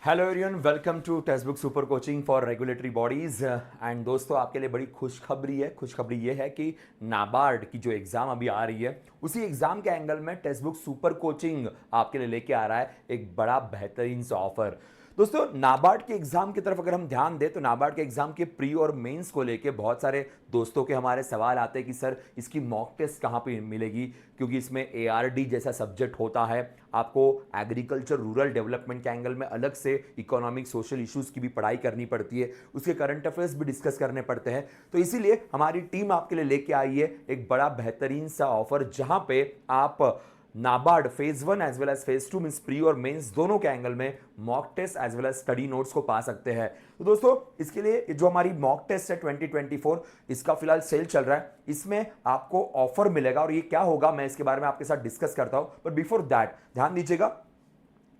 Hello everyone, welcome to text book super coaching for regulatory bodies. And दोस्तों, आपके लिए बड़ी खुशखबरी है। खुशखबरी ये है कि नाबार्ड की जो एग्जाम अभी आ रही है, उसी एग्जाम के एंगल में टेक्स्ट बुक सुपर कोचिंग आपके लिए लेके आ रहा है एक बड़ा बेहतरीन सा ऑफर। दोस्तों, नाबार्ड के एग्जाम की तरफ अगर हम ध्यान दें तो नाबार्ड के एग्जाम के प्री और मेंस को लेके बहुत सारे दोस्तों के हमारे सवाल आते हैं कि सर इसकी मॉक टेस्ट कहाँ पे मिलेगी, क्योंकि इसमें एआरडी जैसा सब्जेक्ट होता है। आपको एग्रीकल्चर रूरल डेवलपमेंट के एंगल में अलग से इकोनॉमिक सोशल इश्यूज की भी पढ़ाई करनी पड़ती है, उसके करंट अफेयर्स भी डिस्कस करने पड़ते हैं। तो इसीलिए हमारी टीम आपके लिए लेके आई है एक बड़ा बेहतरीन सा ऑफर, जहां पे आप NABARD phase 1 as well as phase 2 means pre और मेंस दोनों के एंगल में mock test as well as study notes को पा सकते हैं। तो दोस्तों, इसके लिए जो हमारी मॉक टेस्ट है 2024, इसका फिलहाल सेल चल रहा है। इसमें आपको ऑफर मिलेगा और ये क्या होगा मैं इसके बारे में आपके साथ डिस्कस करता हूं, बट बिफोर दैट ध्यान दीजिएगा,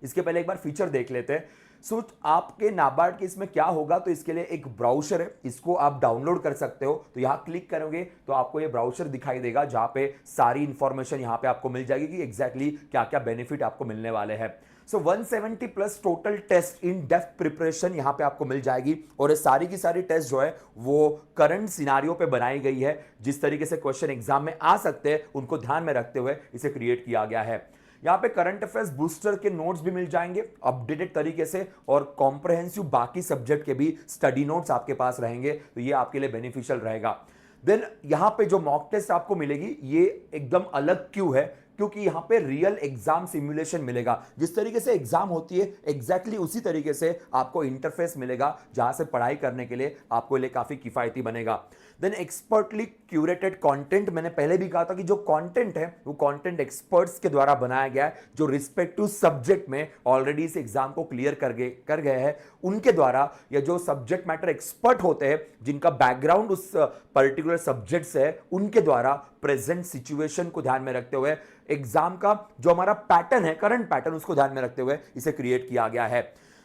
इसके पहले एक बार फीचर देख लेते हैं। सो आपके नाबार्ड के इसमें क्या होगा, तो इसके लिए एक ब्राउजर है, इसको आप डाउनलोड कर सकते हो। तो यहां क्लिक करोगे तो आपको ये ब्राउजर दिखाई देगा, जहां पे सारी इंफॉर्मेशन यहां पे आपको मिल जाएगी कि एग्जैक्टली क्या क्या बेनिफिट आपको मिलने वाले हैं। So 170 plus total test in depth preparation यहां पे आपको मिल जाएगी, और ये सारी की सारी टेस्ट जो है वो करंट सिनारियो पे बनाई गई है। जिस तरीके से क्वेश्चन एग्जाम में आ सकते हैं उनको ध्यान में रखते हुए इसे क्रिएट किया गया है। यहां पे करंट अफेयर्स बूस्टर के नोट्स भी मिल जाएंगे अपडेटेड तरीके से, और कॉम्प्रहेंसिव बाकी सब्जेक्ट के भी स्टडी नोट्स आपके पास रहेंगे, तो ये आपके लिए बेनिफिशियल रहेगा। देन यहां पे जो मॉक टेस्ट आपको मिलेगी ये एकदम अलग क्यों है, क्योंकि यहां पे रियल एग्जाम सिमुलेशन मिलेगा। जिस तरीके से एग्जाम होती है एग्जैक्टली उसी तरीके से आपको इंटरफेस मिलेगा, जहां से पढ़ाई करने के लिए आपको लिए काफी किफायती बनेगा। देन एक्सपर्टली क्यूरेटेड कंटेंट, मैंने पहले भी कहा था कि जो कंटेंट है वो कंटेंट एक्सपर्ट्स के द्वारा बनाया गया है, जो रिस्पेक्टिव सब्जेक्ट में ऑलरेडी इस एग्जाम को क्लियर कर गए हैं उनके द्वारा, या जो सब्जेक्ट मैटर एक्सपर्ट होते हैं जिनका बैकग्राउंड उस पर्टिकुलर सब्जेक्ट से है, उनके द्वारा प्रेजेंट सिचुएशन को ध्यान में रखते हुए एग्जाम का जो हमारा पैटर्न है, करंट पैटर्न, उसको ध्यान में रखते हुए इसे क्रिएट किया गया है।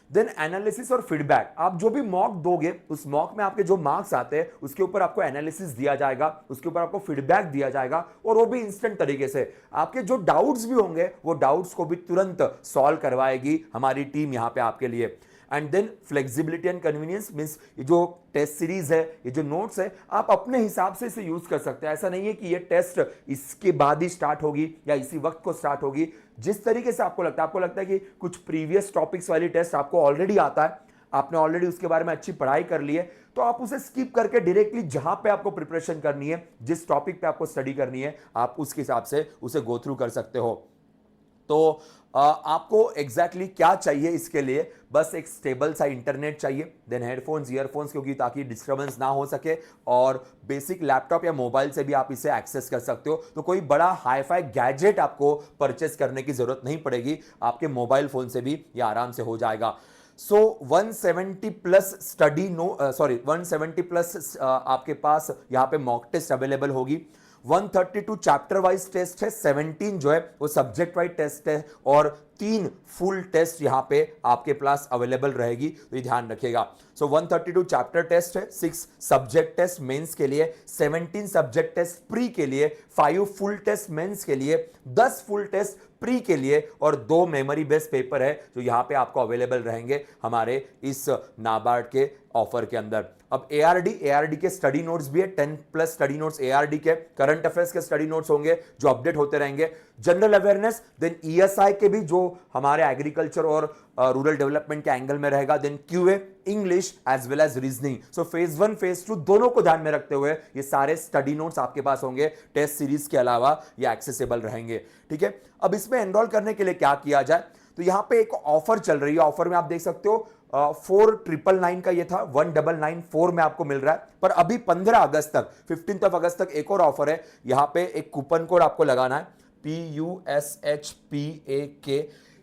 देन एनालिसिस और फीडबैक, आप जो भी मॉक दोगे उस मॉक में आपके जो मार्क्स आते हैं उसके ऊपर आपको एनालिसिस दिया जाएगा, उसके ऊपर आपको फीडबैक दिया जाएगा, और वो भी इंस्टेंट तरीके से। आपके जो डाउट्स भी होंगे वो डाउट्स को भी तुरंत सॉल्व करवाएगी हमारी टीम यहां पे आपके लिए। And then flexibility and convenience means ये जो टेस्ट सीरीज है, ये जो नोट्स है, आप अपने हिसाब से इसे यूज कर सकते हैं। ऐसा नहीं है कि ये टेस्ट इसके बाद ही स्टार्ट होगी या इसी वक्त को स्टार्ट होगी। जिस तरीके से आपको लगता है कि कुछ प्रीवियस टॉपिक्स वाली टेस्ट आपको ऑलरेडी आता है, आपने ऑलरेडी उसके बारे में अच्छी पढ़ाई कर ली है, तो आप उसे स्किप करके डायरेक्टली जहां पे आपको प्रिपरेशन करनी है, जिस टॉपिक पे आपको स्टडी करनी है, आप उसके हिसाब से उसे गो थ्रू कर सकते हो। तो आपको एग्जैक्टली क्या चाहिए इसके लिए, बस एक स्टेबल सा इंटरनेट चाहिए, देन हेडफोन्स, ईयरफोन्स, क्योंकि ताकि डिस्टर्बेंस ना हो सके, और बेसिक लैपटॉप या मोबाइल से भी आप इसे एक्सेस कर सकते हो। तो कोई बड़ा हाईफाई गैजेट आपको परचेस करने की जरूरत नहीं पड़ेगी, आपके मोबाइल फोन से भी ये आराम से हो जाएगा। सो 170 प्लस 170 प्लस आपके पास यहां पे मॉक टेस्ट अवेलेबल होगी। 132 चैप्टर वाइज टेस्ट है, 17 जो है वो सब्जेक्ट वाइज टेस्ट है, और 3 फुल टेस्ट यहां पे आपके पास अवेलेबल रहेगी, तो ये ध्यान रखिएगा। सो 132 चैप्टर टेस्ट है, 6 सब्जेक्ट टेस्ट मेंस के लिए, 17 सब्जेक्ट टेस्ट प्री के लिए, 5 फुल टेस्ट मेंस के लिए, 10 फुल टेस्ट प्री के लिए, और 2 मेमोरी बेस्ड पेपर है जो यहां पे आपको अवेलेबल रहेंगे हमारे इस नाबार्ड के ऑफर के अंदर। अब एआरडी के स्टडी नोट्स भी है, 10 प्लस स्टडी नोट्स एआरडी के, करंट अफेयर्स के स्टडी नोट्स होंगे जो अपडेट होते रहेंगे, जनरल अवेयरनेस, देन ईएसआई के भी जो हमारे एग्रीकल्चर और रूरल डेवलपमेंट के एंगल में रहेगा, then QA, English as well as reasoning. So phase 1 phase 2 दोनों को ध्यान में रखते हुए ये सारे स्टडी नोट्स आपके पास होंगे, टेस्ट सीरीज के अलावा ये एक्सेसिबल रहेंगे। ठीक है, अब इसमें एनरोल करने के लिए क्या किया जाए, तो यहां पे एक ऑफर चल रही है। ऑफर में आप देख सकते हो 4999 का ये था, 1994 में आपको मिल रहा है, पर अभी 15 अगस्त तक, 15 अगस्त तक एक और ऑफर है। यहां पे एक कूपन कोड आपको लगाना है, PUSHPAK।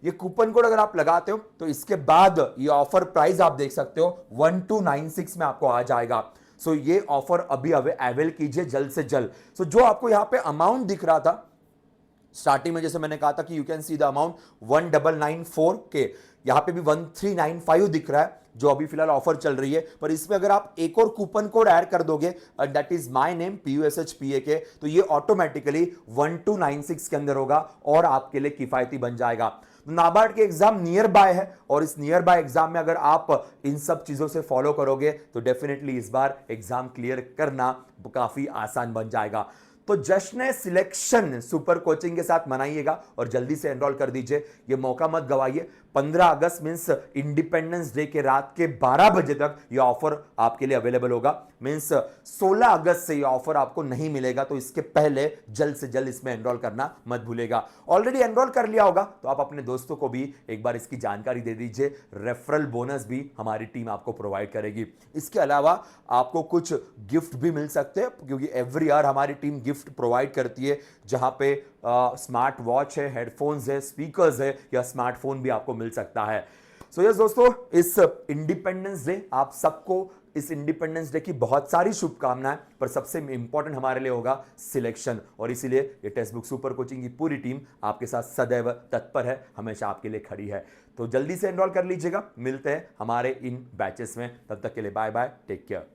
ये कूपन कोड अगर आप लगाते हो तो इसके बाद ये ऑफर प्राइस आप देख सकते हो 1296 में आपको आ जाएगा। सो ये ऑफर अभी अवेल कीजिए जल्द से जल्द। सो जो आपको यहां पे अमाउंट दिख रहा था स्टार्टिंग में, जैसे मैंने कहा था कि you can see the amount 1994 के, यहां पे भी 1395 दिख रहा है जो अभी फिलहाल ऑफर चल रही है, पर इसमें अगर आप एक और कूपन कोड ऐड कर दोगे, that is my name PUSHPAK, तो ये ऑटोमेटिकली 1296 के अंदर होगा और आपके लिए किफायती बन जाएगा। नाबार्ड के एग्जाम नियर बाय है और इस नियर बाय एग्जाम में अगर आप इन सब चीजों से फॉलो करोगे तो डेफिनेटली इस बार एग्जाम क्लियर करना काफी आसान बन जाएगा। तो जश्न सिलेक्शन सुपर कोचिंग के साथ मनाइएगा और जल्दी से एनरोल कर दीजिए, ये मौका मत गवाइए। 15 अगस्त मींस इंडिपेंडेंस डे के रात के 12 बजे तक ये ऑफर आपके लिए अवेलेबल होगा। मींस 16 अगस्त से ये ऑफर आपको नहीं मिलेगा, तो इसके पहले जल्द से जल्द इसमें एनरोल करना मत भूलेगा। ऑलरेडी एनरोल कर लिया होगा तो आप अपने दोस्तों को भी एक बार इसकी जानकारी दे दीजिए। रेफरल बोनस भी हमारी टीम आपको प्रोवाइड करेगी। इसके अलावा आपको कुछ गिफ्ट भी मिल सकते हैं, क्योंकि एवरी ईयर हमारी टीम गिफ्ट प्रोवाइड करती है, जहां पे स्मार्ट वॉच है, हेडफोन्स है, स्पीकर्स है या स्मार्टफोन भी आपको मिल सकता है। सो यस दोस्तों, इस इंडिपेंडेंस डे आप सबको इस इंडिपेंडेंस डे की बहुत सारी शुभकामनाएं, पर सबसे इंपॉर्टेंट हमारे लिए होगा सिलेक्शन, और इसीलिए ये टेक्स्ट बुक सुपर कोचिंग की पूरी टीम आपके साथ सदैव तत्पर है, हमेशा आपके लिए खड़ी है। तो जल्दी से एनरोल कर लीजिएगा। मिलते हैं हमारे इन बैचेस में, तब तक के लिए बाय बाय, टेक केयर।